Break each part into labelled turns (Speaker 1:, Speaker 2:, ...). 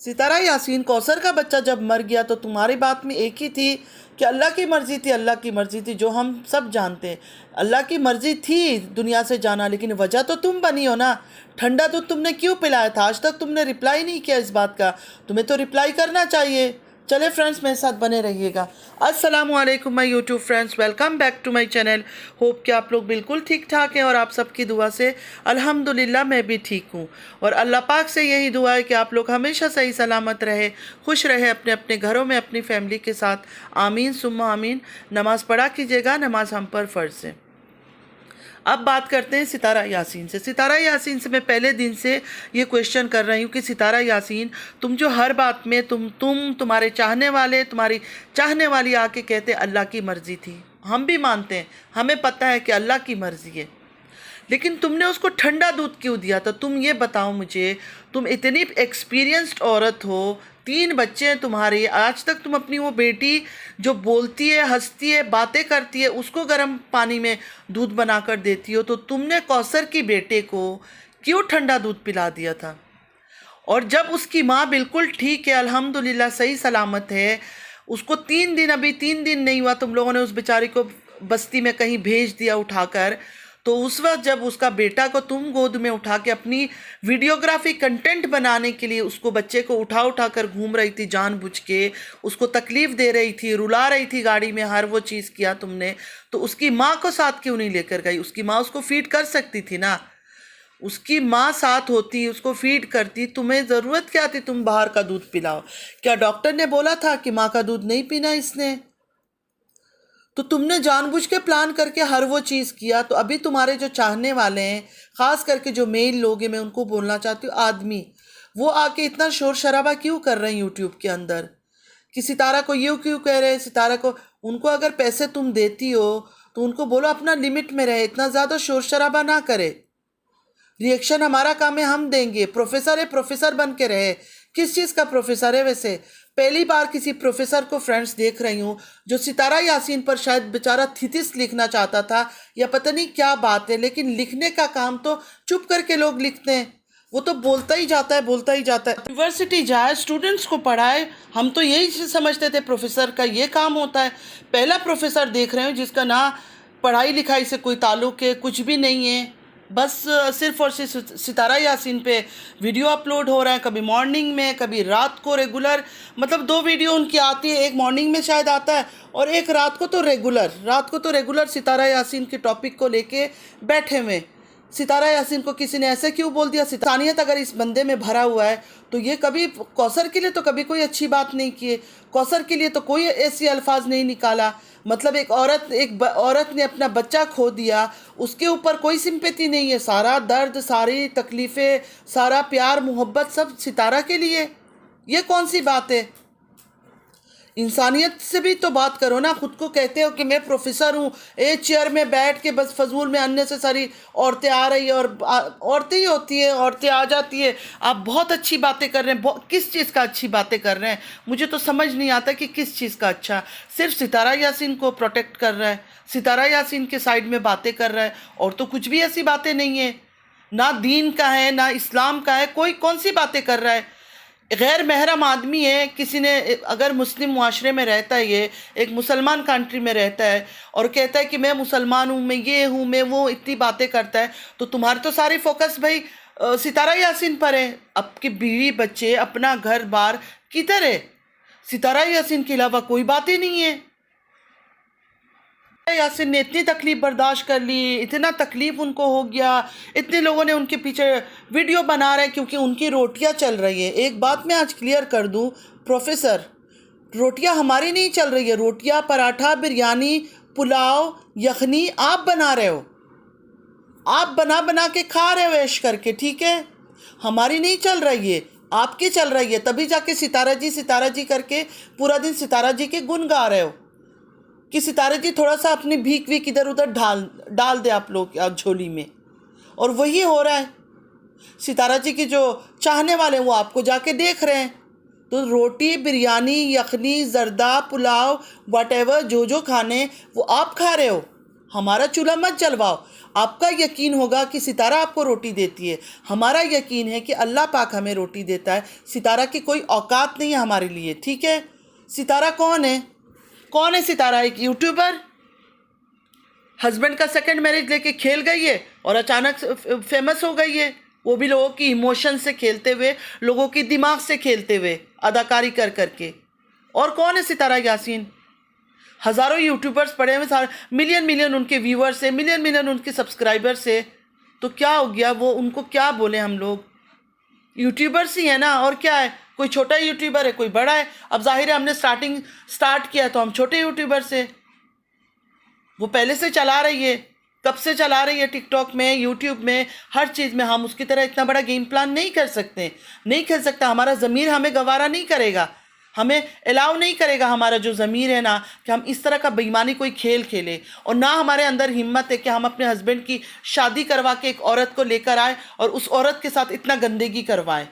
Speaker 1: सितारा यासीन, कौसर का बच्चा जब मर गया तो तुम्हारी बात में एक ही थी कि अल्लाह की मर्ज़ी थी, अल्लाह की मर्ज़ी थी, जो हम सब जानते हैं। अल्लाह की मर्ज़ी थी दुनिया से जाना, लेकिन वजह तो तुम बनी हो ना। ठंडा दूध तुमने क्यों पिलाया था? आज तक तुमने रिप्लाई नहीं किया इस बात का। तुम्हें तो रिप्लाई करना चाहिए। चले फ्रेंड्स, मेरे साथ बने रहिएगा। अस्सलामुअलैकुम my YouTube friends, welcome back to my channel. Hope कि आप लोग बिल्कुल ठीक ठाक हैं और आप सबकी दुआ से अल्हम्दुलिल्लाह मैं भी ठीक हूँ। और अल्लाह पाक से यही दुआ है कि आप लोग हमेशा सही सलामत रहे, खुश रहे अपने अपने घरों में अपनी फैमिली के साथ। आमीन सुम्मा आमीन। नमाज़ पढ़ा कीजिएगा, नमाज हम पर फ़र्ज़ है। अब बात करते हैं सितारा यासीन से। सितारा यासीन से मैं पहले दिन से ये क्वेश्चन कर रही हूँ कि सितारा यासीन, तुम जो हर बात में तुम्हारे चाहने वाले, तुम्हारी चाहने वाली आके कहते अल्लाह की मर्ज़ी थी। हम भी मानते हैं, हमें पता है कि अल्लाह की मर्ज़ी है, लेकिन तुमने उसको ठंडा दूध क्यों दिया था? तुम ये बताओ मुझे। तुम इतनी एक्सपीरियंस्ड औरत हो, 3 बच्चे हैं तुम्हारे, आज तक तुम अपनी वो बेटी जो बोलती है, हंसती है, बातें करती है, उसको गर्म पानी में दूध बनाकर देती हो, तो तुमने कौसर की बेटे को क्यों ठंडा दूध पिला दिया था? और जब उसकी माँ बिल्कुल ठीक है, अल्हम्दुलिल्लाह सही सलामत है, उसको 3 दिन, अभी 3 दिन नहीं हुआ, तुम लोगों ने उस बेचारी को बस्ती में कहीं भेज दिया उठाकर, तो उस वक्त जब उसका बेटा को तुम गोद में उठा के अपनी वीडियोग्राफी कंटेंट बनाने के लिए उसको, बच्चे को उठा उठा कर घूम रही थी जानबूझ के, उसको तकलीफ़ दे रही थी, रुला रही थी गाड़ी में, हर वो चीज़ किया तुमने, तो उसकी माँ को साथ क्यों नहीं लेकर गई? उसकी माँ उसको फीड कर सकती थी ना। उसकी माँ साथ होती, उसको फीड करती, तुम्हें ज़रूरत क्या थी तुम बाहर का दूध पिलाओ? क्या डॉक्टर ने बोला था कि माँ का दूध नहीं पीना इसने? तो तुमने जानबूझ के प्लान करके हर वो चीज़ किया। तो अभी तुम्हारे जो चाहने वाले हैं, ख़ास करके जो मेल लोग हैं, मैं उनको बोलना चाहती हूँ, आदमी, वो आके इतना शोर शराबा क्यों कर रहे हैं यूट्यूब के अंदर कि सितारा को यूँ क्यों कह रहे हैं, सितारा को। उनको अगर पैसे तुम देती हो तो उनको बोलो अपना लिमिट में रहे, इतना ज़्यादा शोर शराबा ना करे। रिएक्शन हमारा काम है, हम देंगे। प्रोफेसर है, प्रोफेसर बन के रहे। किस चीज़ का प्रोफेसर है वैसे? पहली बार किसी प्रोफेसर को फ्रेंड्स देख रही हूँ जो सितारा यासीन पर शायद बेचारा थीसिस लिखना चाहता था या पता नहीं क्या बात है, लेकिन लिखने का काम तो चुप करके लोग लिखते हैं। वो तो बोलता ही जाता है, बोलता ही जाता है। यूनिवर्सिटी जाए, स्टूडेंट्स को पढ़ाए, हम तो यही समझते थे प्रोफेसर का ये काम होता है। पहला प्रोफेसर देख रहे हो जिसका ना पढ़ाई लिखाई से कोई ताल्लुक है, कुछ भी नहीं है, बस सिर्फ और सिर्फ सितारा यासीन पे वीडियो अपलोड हो रहा है, कभी मॉर्निंग में, कभी रात को रेगुलर। मतलब 2 वीडियो उनकी आती है, एक मॉर्निंग में शायद आता है और एक रात को तो रेगुलर सितारा यासीन के टॉपिक को लेके बैठे हुए। सितारा यासीन को किसी ने ऐसे क्यों बोल दिया? इंसानियत अगर इस बंदे में भरा हुआ है तो ये कभी कौसर के लिए तो कभी कोई अच्छी बात नहीं की है, कौसर के लिए तो कोई ऐसी अल्फाज नहीं निकाला। मतलब एक औरत ने अपना बच्चा खो दिया, उसके ऊपर कोई सिंपैथी नहीं है, सारा दर्द, सारी तकलीफ़ें, सारा प्यार मोहब्बत सब सितारा के लिए। ये कौन सी बात है? इंसानियत से भी तो बात करो ना। खुद को कहते हो कि मैं प्रोफेसर हूँ, एक चेयर में बैठ के बस फजूल में अननेसेसरी औरतें आ रही है और औरतें ही होती है, औरतें आ जाती है। आप बहुत अच्छी बातें कर रहे हैं, किस चीज़ का अच्छी बातें कर रहे हैं? मुझे तो समझ नहीं आता कि किस चीज़ का अच्छा। सिर्फ सितारा यासीन को प्रोटेक्ट कर रहा है, सितारा यासीन के साइड में बातें कर रहा है, और तो कुछ भी ऐसी बातें नहीं है, ना दीन का है ना इस्लाम का है। कोई कौन सी बातें कर रहा है? गैर महरम आदमी है, किसी ने अगर मुस्लिम मुआशरे में रहता है, ये एक मुसलमान कंट्री में रहता है और कहता है कि मैं मुसलमान हूँ, मैं ये हूँ, मैं वो, इतनी बातें करता है, तो तुम्हारे तो सारी फोकस भाई सितारा यासीन पर है। आपकी बीवी बच्चे, अपना घर बार किधर है? सितारा यासीन के अलावा कोई बात ही नहीं है। यासीन ने इतनी तकलीफ़ बर्दाश्त कर ली, इतना तकलीफ़ उनको हो गया, इतने लोगों ने उनके पीछे वीडियो बना रहे हैं क्योंकि उनकी रोटियां चल रही है। एक बात मैं आज क्लियर कर दूं प्रोफेसर, रोटियां हमारी नहीं चल रही है। रोटियां, पराठा, बिरयानी, पुलाव, यखनी आप बना रहे हो, आप बना बना के खा रहे हो ऐश करके, ठीक है? हमारी नहीं चल रही है, आपकी चल रही है। तभी जाके सितारा जी करके पूरा दिन सितारा जी के गुण गा रहे हो कि सितारे जी थोड़ा सा अपनी भीख वीख इधर उधर डाल दे आप लोग झोली में, और वही हो रहा है। सितारा जी के जो चाहने वाले हैं वो आपको जाके देख रहे हैं। तो रोटी, बिरयानी, यखनी, जर्दा, पुलाव, वटेवर, जो खाने वो आप खा रहे हो, हमारा चूल्हा मत जलवाओ। आपका यकीन होगा कि सितारा आपको रोटी देती है, हमारा यकीन है कि अल्लाह पाक हमें रोटी देता है। सितारा की कोई औकात नहीं है हमारे लिए, ठीक है। सितारा कौन है? कौन है सितारा? एक यूट्यूबर, हस्बैंड का सेकंड मैरिज लेके खेल गई है और अचानक फेमस हो गई है, वो भी लोगों की इमोशन से खेलते हुए, लोगों की दिमाग से खेलते हुए, अदाकारी कर करके। और कौन है सितारा यासीन? हज़ारों यूट्यूबर्स पड़े हुए, सारे मिलियन मिलियन उनके व्यूअर्स है, मिलियन मिलियन उनके सब्सक्राइबर्स है। तो क्या हो गया, वो उनको क्या बोले हम लोग? यूट्यूबर्स ही है ना, और क्या है? कोई छोटा यूट्यूबर है, कोई बड़ा है। अब जाहिर है हमने स्टार्ट किया तो हम छोटे यूट्यूबर से, वो पहले से चला रही है, कब से चला रही है, टिकटॉक में, यूट्यूब में, हर चीज़ में। हम उसकी तरह इतना बड़ा गेम प्लान नहीं कर सकते, नहीं खेल सकता। हमारा ज़मीर हमें गवारा नहीं करेगा, हमें अलाउ नहीं करेगा, हमारा जो ज़मीर है ना, कि हम इस तरह का बेईमानी कोई खेल खेले। और ना हमारे अंदर हिम्मत है कि हम अपने हस्बैंड की शादी करवा के एक औरत को लेकर आए और उस औरत के साथ इतना गंदगी करवाएं।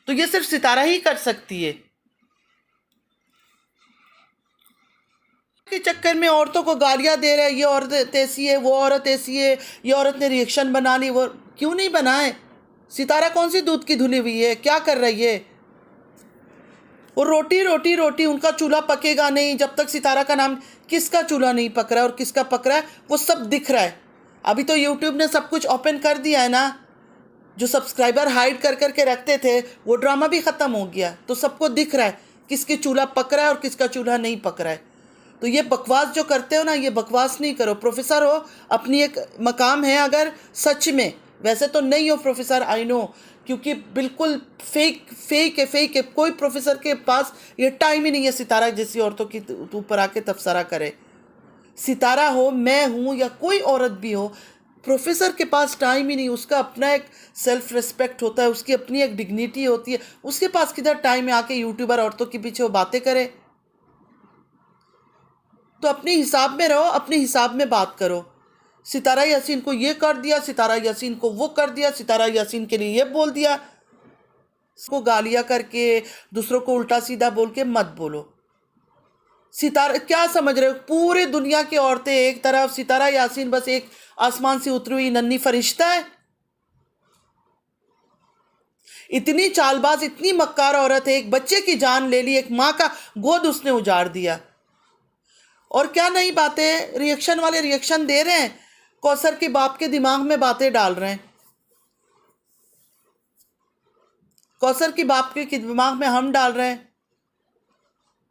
Speaker 1: तो ये सिर्फ सितारा ही कर सकती है। के चक्कर में औरतों को गालियां दे रहे हैं, ये औरत ऐसी है, वो औरत ऐसी है, ये औरत ने रिएक्शन बना ली। वो क्यों नहीं बनाए? सितारा कौन सी दूध की धुली हुई है? क्या कर रही है? और रोटी रोटी रोटी, उनका चूल्हा पकेगा नहीं जब तक सितारा का नाम, किसका चूल्हा नहीं पक रहा है और किसका पक रहा है वो सब दिख रहा है। अभी तो यूट्यूब ने सब कुछ ओपन कर दिया है ना, जो सब्सक्राइबर हाइड कर करके रखते थे वो ड्रामा भी ख़त्म हो गया, तो सबको दिख रहा है किसके चूल्हा पक रहा है और किसका चूल्हा नहीं पक रहा है। तो ये बकवास जो करते हो ना, ये बकवास नहीं करो। प्रोफेसर हो, अपनी एक मकाम है अगर सच में, वैसे तो नहीं हो प्रोफेसर, आई नो, क्योंकि बिल्कुल फेक है। कोई प्रोफेसर के पास ये टाइम ही नहीं है सितारा जैसी औरतों की ऊपर आके तबसरा करे। सितारा हो, मैं हूँ, या कोई औरत भी हो, प्रोफेसर के पास टाइम ही नहीं। उसका अपना एक सेल्फ रिस्पेक्ट होता है, उसकी अपनी एक डिग्निटी होती है, उसके पास किधर टाइम है आके यूट्यूबर औरतों के पीछे वो बातें करे? तो अपने हिसाब में रहो, अपने हिसाब में बात करो। सितारा यासीन को ये कर दिया, सितारा यासीन को वो कर दिया, सितारा यासीन के लिए ये बोल दिया, इसको गालियाँ करके दूसरों को उल्टा सीधा बोल के मत बोलो। सितारा क्या समझ रहे हो? पूरे दुनिया की औरतें एक तरफ, सितारा यासीन बस एक आसमान से उतरी हुई नन्ही फरिश्ता है। इतनी चालबाज, इतनी मक्कार औरत है, एक बच्चे की जान ले ली, एक माँ का गोद उसने उजाड़ दिया। और क्या नई बातें, रिएक्शन वाले रिएक्शन दे रहे हैं, कौसर के बाप के दिमाग में बातें डाल रहे हैं। कौसर की बाप के दिमाग में हम डाल रहे हैं।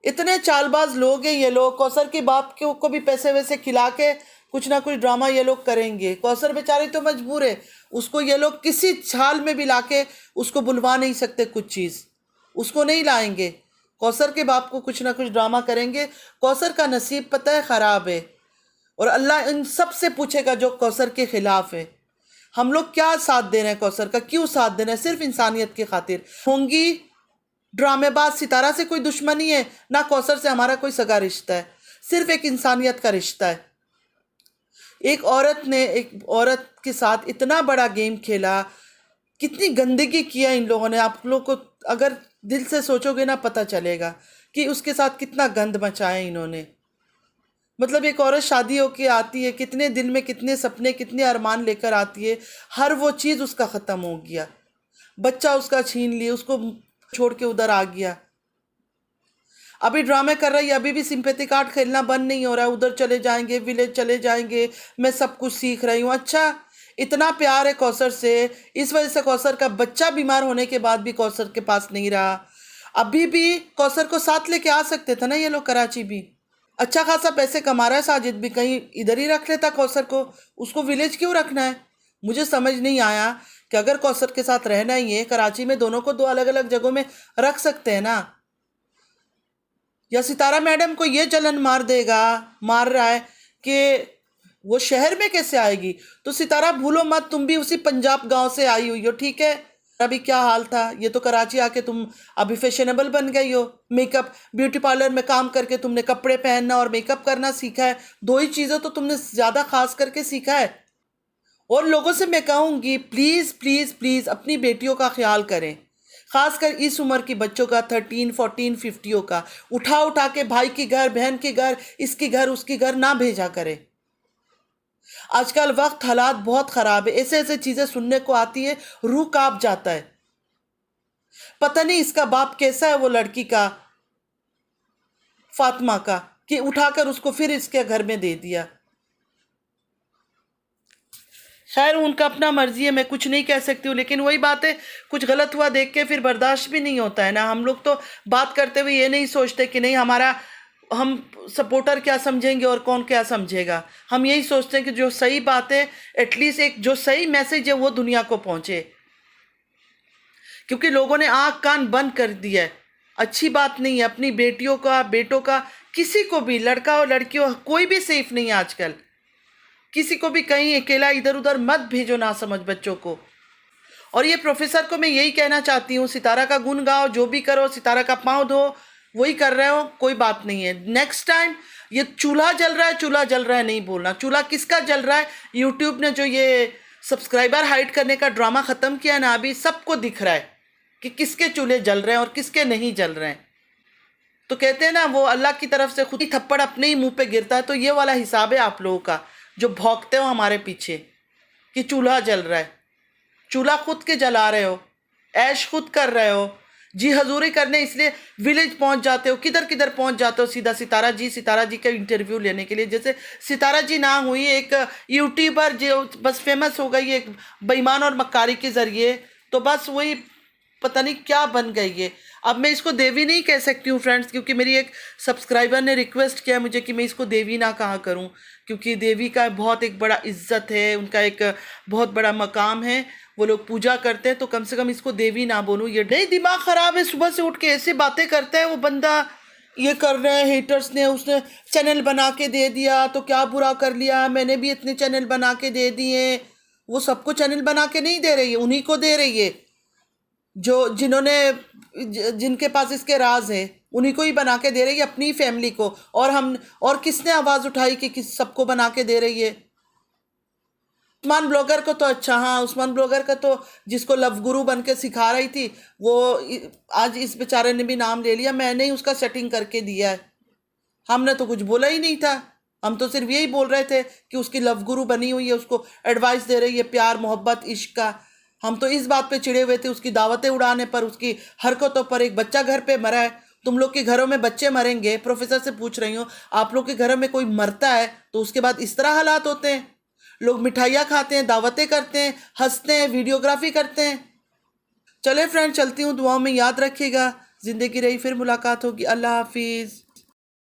Speaker 1: इतने चालबाज लोग हैं ये लोग। कौसर की बाप के को भी पैसे वैसे खिला के कुछ ना कुछ ड्रामा ये लोग करेंगे। कौसर बेचारी तो मजबूर है, उसको ये लोग किसी छाल में भी लाके उसको बुलवा नहीं सकते, कुछ चीज़ उसको नहीं लाएंगे। कौसर के बाप को कुछ ना कुछ ड्रामा करेंगे। कौसर का नसीब पता है ख़राब है, और अल्लाह इन सब से पूछेगा जो कौसर के ख़िलाफ़ है। हम लोग क्या साथ दे रहे हैं कौसर का? क्यों साथ दे रहे हैं? सिर्फ इंसानियत की खातिर। होंगी ड्रामेबाज सितारा से कोई दुश्मनी है ना, कौसर से हमारा कोई सगा रिश्ता है, सिर्फ एक इंसानियत का रिश्ता है। एक औरत ने एक औरत के साथ इतना बड़ा गेम खेला, कितनी गंदगी किया इन लोगों ने। आप लोग को अगर दिल से सोचोगे ना, पता चलेगा कि उसके साथ कितना गंद मचाया इन्होंने। मतलब एक औरत शादी होके आती है, कितने दिल में कितने सपने, कितने अरमान लेकर आती है, हर वो चीज़ उसका ख़त्म हो गया। बच्चा उसका छीन लिए, उसको छोड़ के उधर आ गया। अभी ड्रामे कर रही है, अभी भी सिंपैथी कार्ड खेलना बंद नहीं हो रहा है। उधर चले जाएंगे, विलेज चले जाएंगे, मैं सब कुछ सीख रही हूँ। अच्छा, इतना प्यार है कौसर से, इस वजह से कौसर का बच्चा बीमार होने के बाद भी कौसर के पास नहीं रहा। अभी भी कौसर को साथ लेके आ सकते थे ना ये लोग, कराची भी अच्छा खासा पैसे कमा रहा है साजिद भी, कहीं इधर ही रख लेता कौसर को। उसको विलेज क्यों रखना है? मुझे समझ नहीं आया कि अगर कौसर के साथ रहना ही है, कराची में दोनों को दो अलग अलग जगहों में रख सकते हैं ना। या सितारा मैडम को ये जलन मार रहा है कि वो शहर में कैसे आएगी? तो सितारा भूलो मत, तुम भी उसी पंजाब गांव से आई हुई हो, ठीक है। अभी क्या हाल था, ये तो कराची आके तुम अभी फैशनेबल बन गई हो। मेकअप, ब्यूटी पार्लर में काम करके तुमने कपड़े पहनना और मेकअप करना सीखा है। दो ही चीज़ें तो तुमने ज़्यादा खास करके सीखा है। और लोगों से मैं कहूँगी, प्लीज़ प्लीज़ प्लीज़ अपनी बेटियों का ख्याल करें, ख़ासकर इस उम्र की बच्चों का, 13, 14, 50 का। उठा के भाई के घर, बहन के घर, इसके घर, उसके घर ना भेजा करें। आजकल वक्त हालात बहुत ख़राब है, ऐसे ऐसे चीज़ें सुनने को आती है, रूह कांप जाता है। पता नहीं इसका बाप कैसा है वो लड़की का, फातिमा का, कि उठाकर उसको फिर इसके घर में दे दिया। खैर उनका अपना मर्जी है, मैं कुछ नहीं कह सकती हूँ, लेकिन वही बात है, कुछ गलत हुआ देख के फिर बर्दाश्त भी नहीं होता है ना। हम लोग तो बात करते हुए ये नहीं सोचते कि नहीं हमारा, हम सपोर्टर क्या समझेंगे और कौन क्या समझेगा। हम यही सोचते हैं कि जो सही बात है, एटलीस्ट एक जो सही मैसेज है वो दुनिया को पहुंचे, क्योंकि लोगों ने आँख कान बंद कर दिया है। अच्छी बात नहीं है, अपनी बेटियों का, बेटों का, किसी को भी, लड़का हो लड़की हो, कोई भी सेफ नहीं है आजकल। किसी को भी कहीं अकेला इधर उधर मत भेजो ना समझ बच्चों को। और ये प्रोफेसर को मैं यही कहना चाहती हूँ, सितारा का गुण गाओ, जो भी करो, सितारा का पाँव धो, वही कर रहे हो, कोई बात नहीं है। नेक्स्ट टाइम ये चूल्हा जल रहा है, चूल्हा जल रहा है नहीं बोलना। चूल्हा किसका जल रहा है? यूट्यूब ने जो ये सब्सक्राइबर हाइड करने का ड्रामा ख़त्म किया ना, अभी सबको दिख रहा है कि किसके चूल्हे जल रहे हैं और किसके नहीं जल रहे हैं। तो कहते हैं ना, वो अल्लाह की तरफ से खुद ही थप्पड़ अपने ही मुंह पे गिरता है। तो ये वाला हिसाब है आप लोगों का, जो भौंकते हो हमारे पीछे कि चूल्हा जल रहा है। चूल्हा खुद के जला रहे हो, ऐश खुद कर रहे हो, जी हजूरी करने इसलिए विलेज पहुंच जाते हो, किधर किधर पहुंच जाते हो सीधा सितारा जी का इंटरव्यू लेने के लिए। जैसे सितारा जी ना हुई, एक यूट्यूबर जो बस फेमस हो गई एक बेईमान और मक्कारी के ज़रिए, तो बस वही पता नहीं क्या बन गई है। अब मैं इसको देवी नहीं कह सकती हूँ फ्रेंड्स, क्योंकि मेरी एक सब्सक्राइबर ने रिक्वेस्ट किया मुझे कि मैं इसको देवी ना कहा करूँ, क्योंकि देवी का बहुत एक बड़ा इज्जत है, उनका एक बहुत बड़ा मकाम है, वो लोग पूजा करते हैं, तो कम से कम इसको देवी ना बोलूँ। ये नहीं, दिमाग ख़राब है, सुबह से उठ के ऐसे बातें करते हैं वो बंदा। ये कर रहे हैं हेटर्स ने, उसने चैनल बना के दे दिया तो क्या बुरा कर लिया, मैंने भी इतने चैनल बना के दे दिए। वो सबको चैनल बना के नहीं दे रही है, उन्हीं को दे रही है जो जिनके पास इसके राज है, उन्हीं को ही बना के दे रही है, अपनी फैमिली को। और किसने आवाज़ उठाई कि किस सबको बना के दे रही है? उस्मान ब्लॉगर को तो, अच्छा हाँ, उस्मान ब्लॉगर का तो, जिसको लव गुरु बन के सिखा रही थी वो, आज इस बेचारे ने भी नाम ले लिया। मैंने ही उसका सेटिंग करके दिया है, हमने तो कुछ बोला ही नहीं था। हम तो सिर्फ यही बोल रहे थे कि उसकी लव गुरु बनी हुई है, उसको एडवाइस दे रही है प्यार मोहब्बत इश्क का। हम तो इस बात पे चिड़े हुए थे उसकी दावतें उड़ाने पर, उसकी हरकतों पर। एक बच्चा घर पे मरा है, तुम लोग के घरों में बच्चे मरेंगे, प्रोफेसर से पूछ रही हूँ, आप लोग के घरों में कोई मरता है तो उसके बाद इस तरह हालात होते हैं। लोग मिठाइयाँ खाते हैं, दावतें करते हैं, हंसते हैं, वीडियोग्राफी करते हैं। चले फ्रेंड, चलती हूँ, दुआओं में याद रखिएगा। ज़िंदगी रही फिर मुलाकात होगी। अल्लाह हाफिज़।